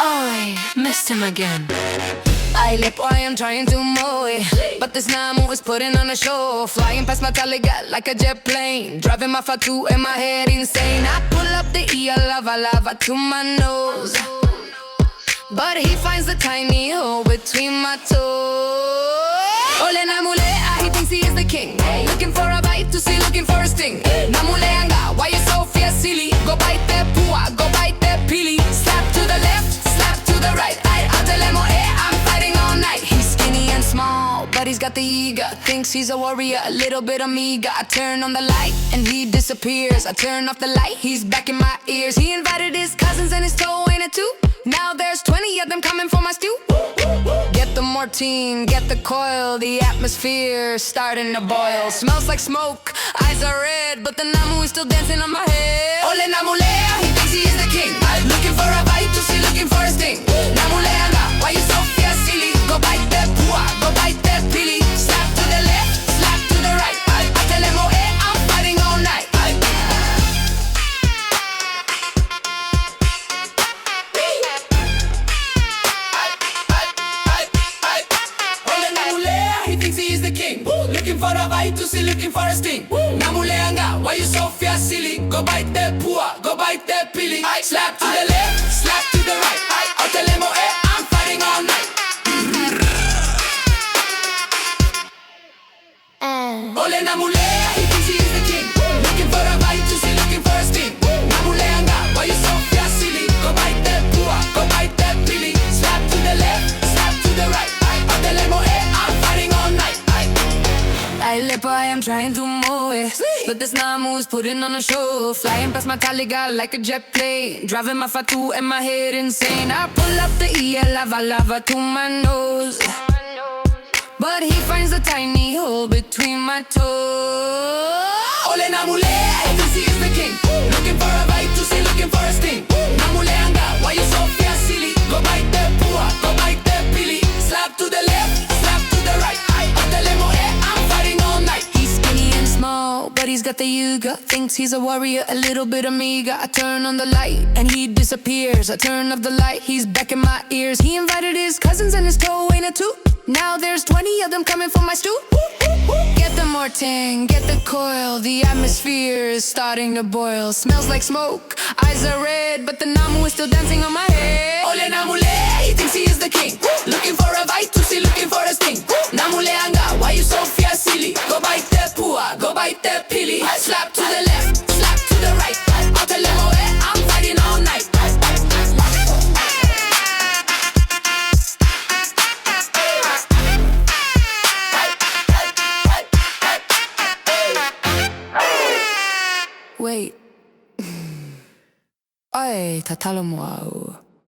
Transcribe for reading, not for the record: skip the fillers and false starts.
I missed him again. I lip, I am trying to mow it, but this Namu is putting on a show. Flying past my taliga like a jet plane, driving my fatu in my head insane. I pull up the lava to my nose, but he finds the tiny hole between my toes. Ole Namulea, he thinks he is the king, looking for a bite to see, looking for a sting. Namuleanga, why you so fierce, silly? Go bite that pua, go bite that pili. Slap to the left, slap to the right. I'm fighting all night. He's skinny and small, but he's got the ego. Thinks he's a warrior, a little bit amiga. I turn on the light and he disappears. I turn off the light, he's back in my ears. He invited his cousins and his toe ain't it too. Now there's 20 of them coming for my stew. Get the mortine, get the coil. The atmosphere starting to boil. Smells like smoke, eyes are red, but the Namu is still dancing on my head. Ole Namulea, he thinks he is the king. Looking for a bite to see, looking for a sting. Namuleanga, why you so fierce, silly? Go bite that pua, go bite that pili. Slap to the left, slap to the right. I tell him, oh, I'm fighting all night. Ole Namulea, he thinks he is the king. Looking for a bite to see, looking for a sting. Namuleanga, why you so fierce, silly? Go bite that pua, go bite that pili. Slap to the left, slap to the right. I tell him, oh, I'm fighting all night. Ole Namulea, he thinks he is the king. Looking for a bite to see, looking for a sting. Namuleanga, why you so fierce, silly? Go bite that pua, go bite that pili. Slap to the left, slap to the right. I tell him, oh, I'm fighting all night. I lip, I am trying to move it, but this Namu's putting on a show. Flying past my taliga like a jet plane, driving my fatu and my head insane. I pull up the lava to my nose, but he finds a tiny hole between my toes. Ole Namulea, he thinks he is the king. Looking for a bite to see, looking for a sting. Namuleanga, why you so fierce, silly? Go bite that pua, go bite that pili. Slap to the left, slap to the right. I tell him, oh, I'm fighting all night. He's skinny and small, but he's got the yuga. Thinks he's a warrior, a little bit amiga. I turn on the light and he disappears. I turn off the light, he's back in my ears. He invited his cousins and his toe ain't it too. Now there's 20 of them coming for my stew. Get the mortine, get the coil. The atmosphere is starting to boil. Smells like smoke, eyes are red, but the Namu is still dancing on my head. Ole Namulea, he thinks he is the king. Looking for a bite to see, looking for a sting. Namuleanga, why you so fierce, silly? Go bite that pua, go bite that pili. Slap to the left, slap to the right. I'll tell him, oh, I'm fighting all night. Wait. Ai, Teinesamoa.